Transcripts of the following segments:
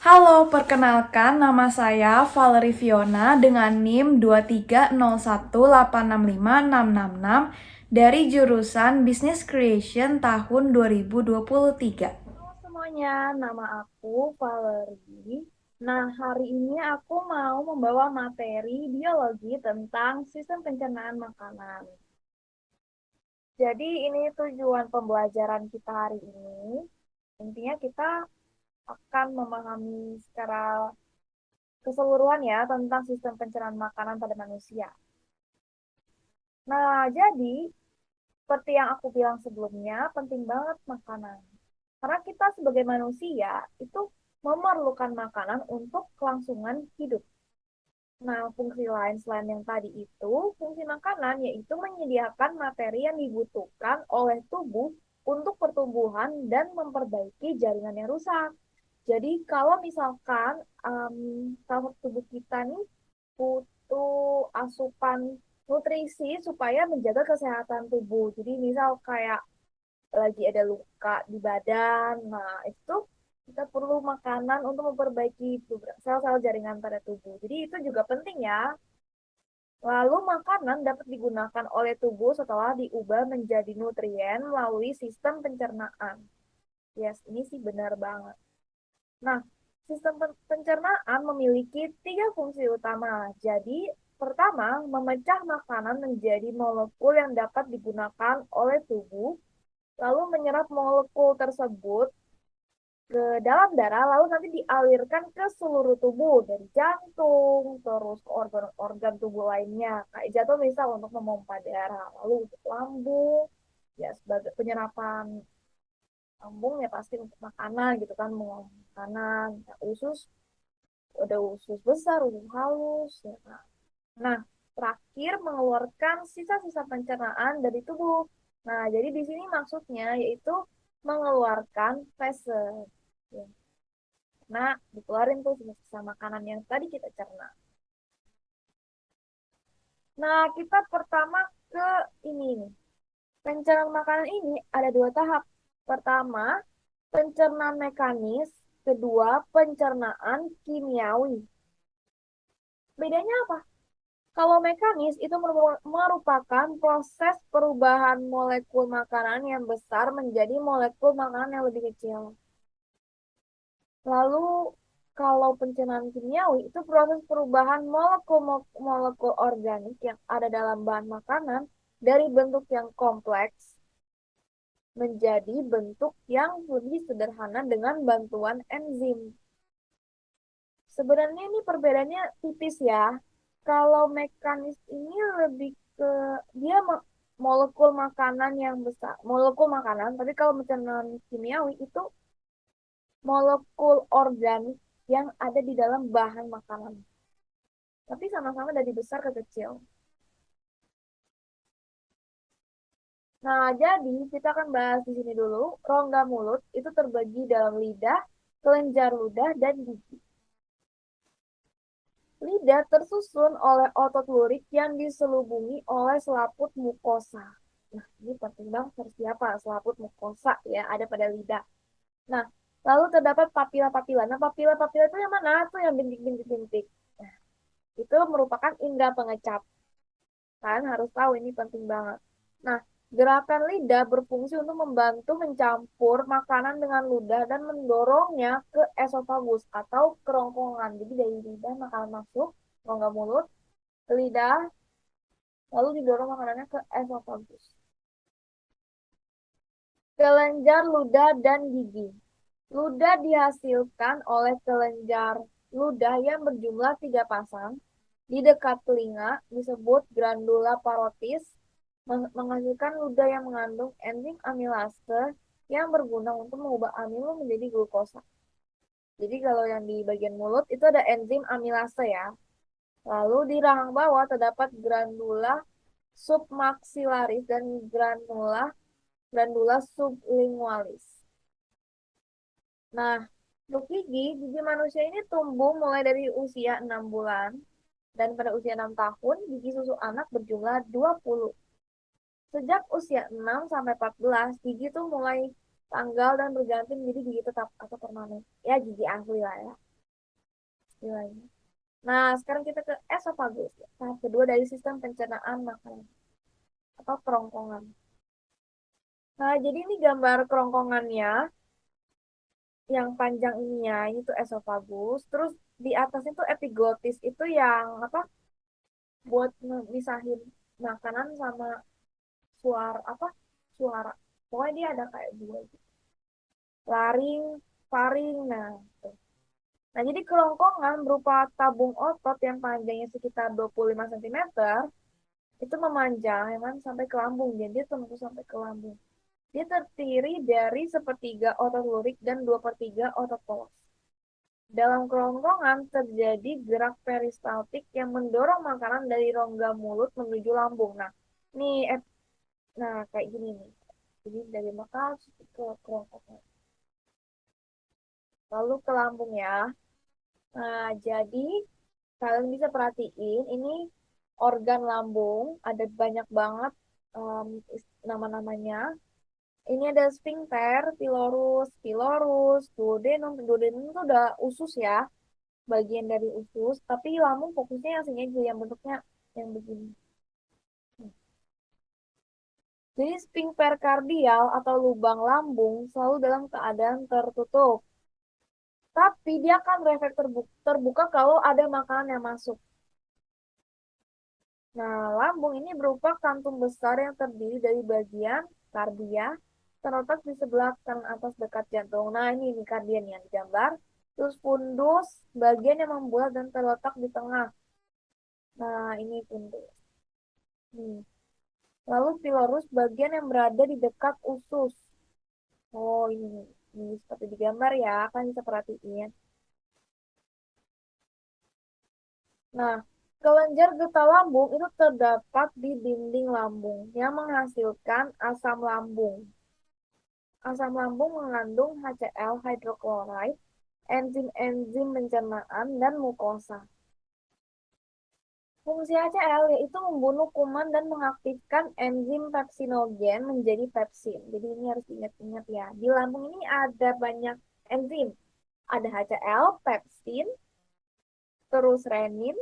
Halo, perkenalkan nama saya Valerie Fiona dengan NIM 23018656666 dari jurusan Business Creation tahun 2023. Halo semuanya, nama aku Valerie. Nah, hari ini aku mau membawa materi biologi tentang sistem pencernaan makanan. Jadi ini tujuan pembelajaran kita hari ini. Intinya kita akan memahami secara keseluruhan ya tentang sistem pencernaan makanan pada manusia. Nah, jadi seperti yang aku bilang sebelumnya, penting banget makanan. Karena kita sebagai manusia itu memerlukan makanan untuk kelangsungan hidup. Nah, fungsi lain selain yang tadi itu, fungsi makanan yaitu menyediakan materi yang dibutuhkan oleh tubuh untuk pertumbuhan dan memperbaiki jaringan yang rusak. Jadi, kalau misalkan kalau tubuh kita nih butuh asupan nutrisi supaya menjaga kesehatan tubuh. Jadi, misal kayak lagi ada luka di badan, nah itu kita perlu makanan untuk memperbaiki sel-sel jaringan pada tubuh. Jadi itu juga penting ya. Lalu makanan dapat digunakan oleh tubuh setelah diubah menjadi nutrien melalui sistem pencernaan. Yes, ini sih benar banget. Nah, sistem pencernaan memiliki tiga fungsi utama. Jadi, pertama, memecah makanan menjadi molekul yang dapat digunakan oleh tubuh, lalu menyerap molekul tersebut ke dalam darah, lalu nanti dialirkan ke seluruh tubuh, dari jantung, terus ke organ-organ tubuh lainnya. Kayak jatuh misal untuk memompa darah, lalu untuk lambung, ya sebagai penyerapan lambung ya pasti untuk makanan gitu kan, mengolah makanan. Ya, usus, ada usus besar, usus halus. Ya. Nah, terakhir mengeluarkan sisa-sisa pencernaan dari tubuh. Nah, jadi di sini maksudnya yaitu mengeluarkan feses. Ya. Nah, dikeluarin tuh sisa-sisa makanan yang tadi kita cerna. Nah, kita pertama ke ini nih. Pencernaan makanan ini ada dua tahap. Pertama, pencernaan mekanis. Kedua, pencernaan kimiawi. Bedanya apa? Kalau mekanis itu merupakan proses perubahan molekul makanan yang besar menjadi molekul makanan yang lebih kecil. Lalu kalau pencernaan kimiawi itu proses perubahan molekul-molekul organik yang ada dalam bahan makanan dari bentuk yang kompleks menjadi bentuk yang lebih sederhana dengan bantuan enzim. Sebenarnya ini perbedaannya tipis ya. Kalau mekanis ini lebih ke dia molekul makanan yang besar, molekul makanan, tapi kalau pencernaan kimiawi itu molekul organik yang ada di dalam bahan makanan. Tapi sama-sama dari besar ke kecil. Nah, jadi kita akan bahas di sini dulu. Rongga mulut itu terbagi dalam lidah, kelenjar ludah, dan gigi. Lidah tersusun oleh otot lurik yang diselubungi oleh selaput mukosa. Nah, ini penting banget harus siapa selaput mukosa ya ada pada lidah. Nah, lalu terdapat papila-papila. Nah, papila-papila itu yang mana? Itu yang bintik-bintik-bintik. Nah, itu merupakan indera pengecap. Kalian harus tahu ini penting banget. Nah, gerakan lidah berfungsi untuk membantu mencampur makanan dengan ludah dan mendorongnya ke esofagus atau kerongkongan. Jadi dari lidah makanan masuk, rongga mulut, ke lidah, lalu didorong makanannya ke esofagus. Kelenjar ludah dan gigi. Ludah dihasilkan oleh kelenjar ludah yang berjumlah 3 pasang di dekat telinga disebut glandula parotis menghasilkan ludah yang mengandung enzim amilase yang berguna untuk mengubah amilo menjadi glukosa. Jadi kalau yang di bagian mulut itu ada enzim amilase ya. Lalu di rahang bawah terdapat glandula submaxillaris dan granula glandula sublingualis. Nah, untuk gigi manusia ini tumbuh mulai dari usia 6 bulan dan pada usia 6 tahun gigi susu anak berjumlah 20. Sejak usia 6 sampai 14, gigi tuh mulai tanggal dan berganti menjadi gigi tetap atau permanen. Ya, gigi asli lah ya. Gilanya. Nah, sekarang kita ke esofagus, tahap kedua dari sistem pencernaan makanan atau kerongkongan. Nah, jadi ini gambar kerongkongannya yang panjang ininya, ini tuh esofagus. Terus di atasnya tuh epiglotis itu yang apa? Buat misahin makanan sama suara apa? Suara. Pokoknya dia ada kayak dua gitu. Laring, faring, nah. Tuh. Nah, jadi kerongkongan berupa tabung otot yang panjangnya sekitar 25 cm itu memanjang ya kan sampai ke lambung. Jadi dia tembus sampai ke lambung. Dia terdiri dari sepertiga otot lurik dan 2/3 otot polos. Dalam kerongkongan terjadi gerak peristaltik yang mendorong makanan dari rongga mulut menuju lambung. Nah, nih, nah kayak gini nih. Jadi dari makanan ke kerongkongan. Lalu ke lambung ya. Nah, jadi kalian bisa perhatiin ini organ lambung ada banyak banget nama-namanya. Ini ada sphincter, pylorus, pylorus, duodenum. Duodenum itu udah usus ya, bagian dari usus. Tapi lambung fokusnya yang sini aja, yang bentuknya yang begini. Jadi sphincter kardial atau lubang lambung selalu dalam keadaan tertutup. Tapi dia akan berefek terbuka kalau ada makanan yang masuk. Nah, lambung ini berupa kantung besar yang terdiri dari bagian kardia terletak di sebelah kanan atas dekat jantung. Nah, ini kardian yang digambar. Terus fundus, bagian yang membuat dan terletak di tengah. Nah, ini fundus. Nih. Lalu pilorus, bagian yang berada di dekat usus. Oh, ini seperti digambar ya, kan bisa perhatiin. Nah, kelenjar getah lambung itu terdapat di dinding lambung yang menghasilkan asam lambung. Asam lambung mengandung HCl hydrochloride, enzim-enzim pencernaan, dan mukosa. Fungsi HCl yaitu membunuh kuman dan mengaktifkan enzim pepsinogen menjadi pepsin. Jadi ini harus diingat-ingat ya. Di lambung ini ada banyak enzim. Ada HCl, pepsin, terus renin.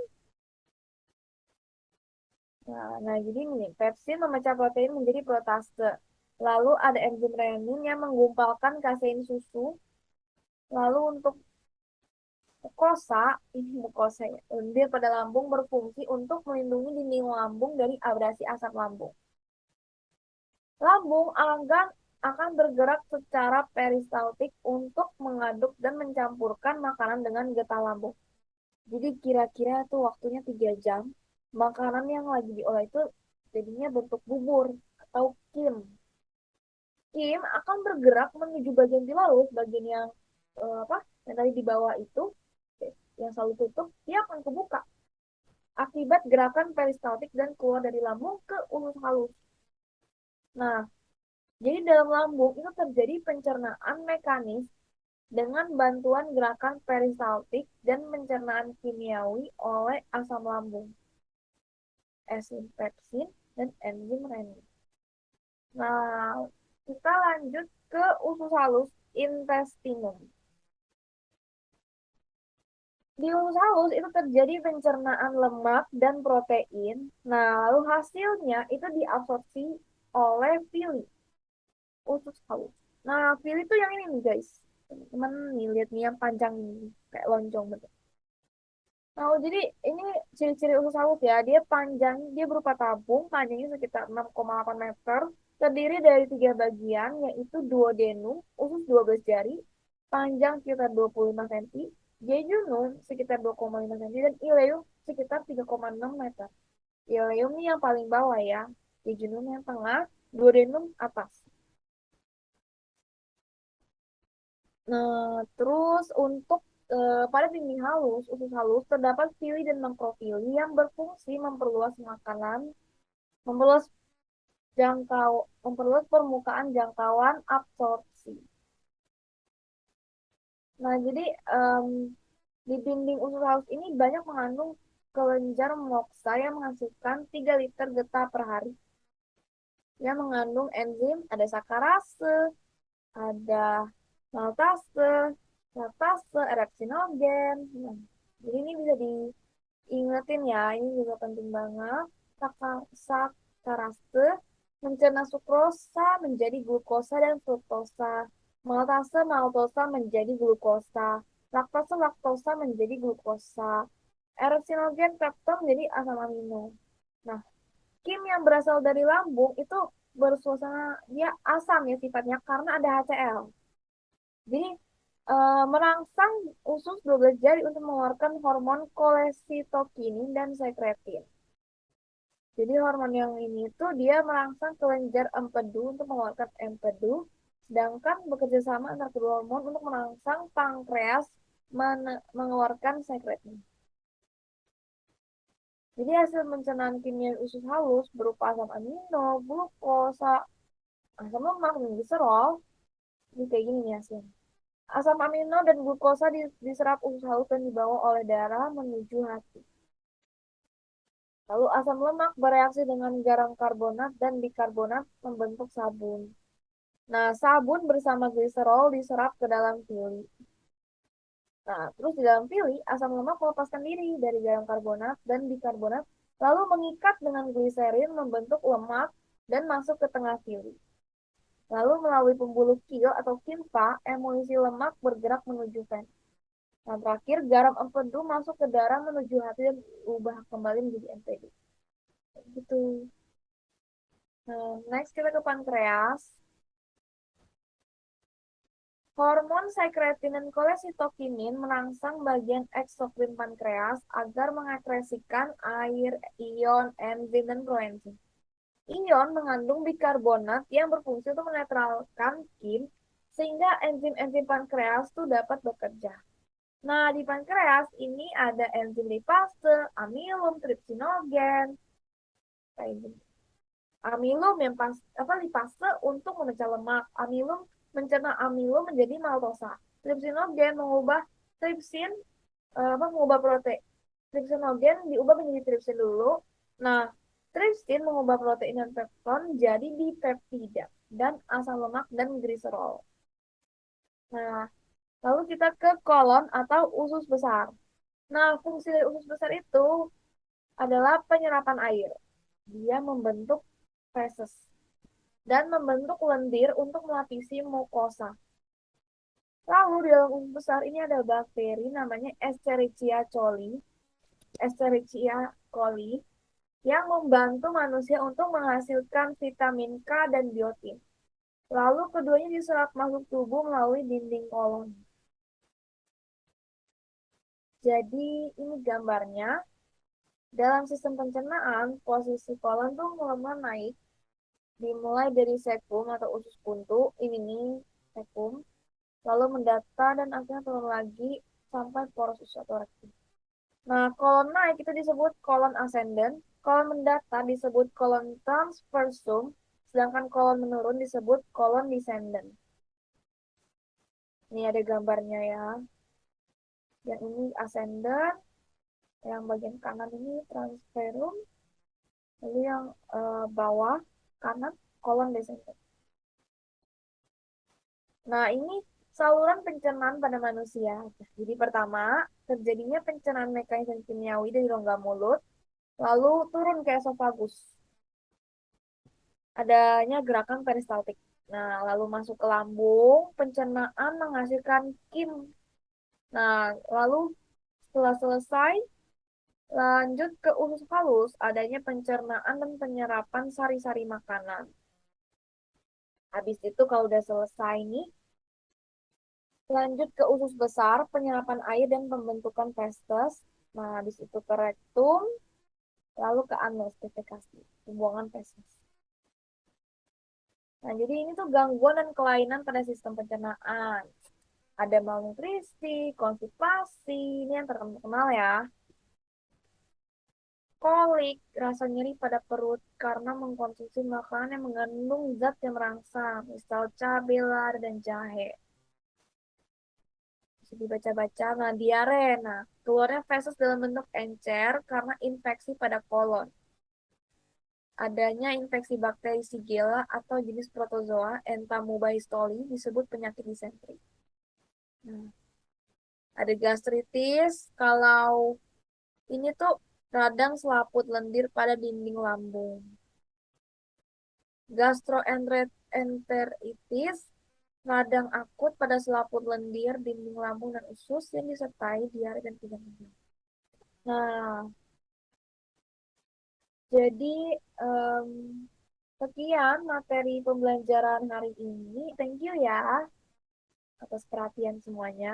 Nah, jadi ini pepsin memecah protein menjadi protase. Lalu ada enzim renin yang menggumpalkan kasein susu. Lalu untuk mukosa, ini mukosa ya, lendir pada lambung berfungsi untuk melindungi dinding lambung dari abrasi asam lambung. Lambung akan bergerak secara peristaltik untuk mengaduk dan mencampurkan makanan dengan getah lambung. Jadi kira-kira tuh waktunya 3 jam. Makanan yang lagi diolah itu jadinya bentuk bubur atau kim. Kim akan bergerak menuju bagian pilarus, bagian yang apa? Yang tadi di bawah itu yang selalu tutup, dia akan kebuka akibat gerakan peristaltik dan keluar dari lambung ke usus halus. Nah, jadi dalam lambung itu terjadi pencernaan mekanis dengan bantuan gerakan peristaltik dan pencernaan kimiawi oleh asam lambung, enzim pepsin, dan enzim renin. Nah, kita lanjut ke usus halus intestinum. Di usus halus itu terjadi pencernaan lemak dan protein. Nah, lalu hasilnya itu diabsorpsi oleh villi, usus halus. Nah, villi itu yang ini nih guys. Teman-teman nih, lihat nih yang panjang ini, kayak loncong betul. Nah, jadi ini ciri-ciri usus halus ya. Dia panjang, dia berupa tabung, panjangnya sekitar 6,8 meter. Terdiri dari 3 bagian, yaitu duodenum, usus 12 jari, panjang sekitar 25 cm, jejunum sekitar 2,5 cm, dan ileum sekitar 3,6 meter. Ileum ini yang paling bawah ya, jejunum yang tengah, duodenum atas. Nah, terus untuk pada dinding halus, usus halus, terdapat villi dan makrofili yang berfungsi memperluas makanan, memperluas memperluas permukaan jangkauan absorpsi. Nah, jadi di dinding usus halus ini banyak mengandung kelenjar moksa yang menghasilkan 3 liter getah per hari. Yang mengandung enzim, ada sakarase, ada maltase, laktase, erepsinogen. Nah, Jadi ini bisa diingetin ya, ini juga penting banget. Sakkharase mencerna sukrosa menjadi glukosa dan fruktosa. Maltase maltosa menjadi glukosa. Laktase laktosa menjadi glukosa. Ersinogen pepton menjadi asam amino. Nah, kim yang berasal dari lambung itu bersuasana dia asam ya sifatnya karena ada HCl. Jadi merangsang usus 12 jari untuk mengeluarkan hormon kolesitokinin dan sekretin. Jadi hormon yang ini tuh dia merangsang kelenjar empedu untuk mengeluarkan empedu, sedangkan bekerja sama antara kedua hormon untuk merangsang pankreas mengeluarkan sekretin. Jadi hasil pencernaan kimia usus halus berupa asam amino, glukosa, asam lemak, dan gliserol. Ini kayak gini nih hasilnya. Asam amino dan glukosa diserap usus halus dan dibawa oleh darah menuju hati. Lalu asam lemak bereaksi dengan garam karbonat dan bikarbonat membentuk sabun. Nah, sabun bersama gliserol diserap ke dalam pili. Nah, terus di dalam pili, asam lemak melepaskan diri dari garam karbonat dan bikarbonat, lalu mengikat dengan gliserin membentuk lemak dan masuk ke tengah pili. Lalu melalui pembuluh kil atau limfa, emulsi lemak bergerak menuju ven. Nah, terakhir garam empedu masuk ke darah menuju hati dan ubah kembali menjadi empedu. Gitu. Nah, next kita ke pankreas. Hormon sekretin dan kolesitokinin merangsang bagian eksokrin pankreas agar mengekskresikan air, ion, enzim, dan proenzim. Ion mengandung bikarbonat yang berfungsi untuk menetralkan kim sehingga enzim-enzim pankreas itu dapat bekerja. Nah, di pankreas ini ada enzim lipase, amilum, tripsinogen, amilum yang lipase untuk memecah lemak, amilum mencerna amilum menjadi maltosa. Tripsinogen mengubah tripsin mengubah protein. Tripsinogen diubah menjadi tripsin dulu. Nah, tripsin mengubah protein dan pepton jadi dipeptida dan asam lemak dan gliserol. Nah, lalu kita ke kolon atau usus besar. Nah, fungsi dari usus besar itu adalah penyerapan air. Dia membentuk feses dan membentuk lendir untuk melapisi mukosa. Lalu di dalam usus besar ini ada bakteri namanya Escherichia coli, Escherichia coli yang membantu manusia untuk menghasilkan vitamin K dan biotin. Lalu keduanya diserap masuk tubuh melalui dinding kolon. Jadi ini gambarnya. Dalam sistem pencernaan, posisi kolon tuh melemah naik dimulai dari sekum atau usus buntu, ini nih sekum, lalu mendata dan akhirnya turun lagi sampai poros usus atau rektum. Nah, kolon naik itu disebut kolon ascendant, kolon mendata disebut kolon transversum, sedangkan kolon menurun disebut kolon descendant. Ini ada gambarnya ya. Yang ini ascendant, yang bagian kanan ini transverum, lalu yang bawah kanan kolon descendant. Nah, ini saluran pencernaan pada manusia. Jadi pertama, terjadinya pencernaan mekanis kimiawi dari rongga mulut, lalu turun ke esofagus. Adanya gerakan peristaltik. Nah, lalu masuk ke lambung, pencernaan menghasilkan kim. Nah, lalu setelah selesai, lanjut ke usus halus, adanya pencernaan dan penyerapan sari-sari makanan. Habis itu kalau udah selesai nih, lanjut ke usus besar, penyerapan air dan pembentukan festes. Nah, habis itu ke rektum, lalu ke anus, defekasi, pembuangan feses. Nah, jadi ini tuh gangguan dan kelainan pada sistem pencernaan. Ada malnutrisi, konstipasi, ini yang terkenal ya. Kolik, rasa nyeri pada perut karena mengkonsumsi makanan yang mengandung zat yang merangsang, misal cabai, lada, dan jahe. Bisa dibaca-baca. Nah, diare. Nah, keluarnya feses dalam bentuk encer karena infeksi pada kolon. Adanya infeksi bakteri Shigella atau jenis protozoa Entamoeba histoli disebut penyakit disentri. Nah, Ada gastritis, kalau ini tuh radang selaput lendir pada dinding lambung. Gastroenteritis, radang akut pada selaput lendir, dinding lambung, dan usus yang disertai diare dan pingsan. Nah, jadi em, sekian materi pembelajaran hari ini. Thank you ya atas perhatian semuanya.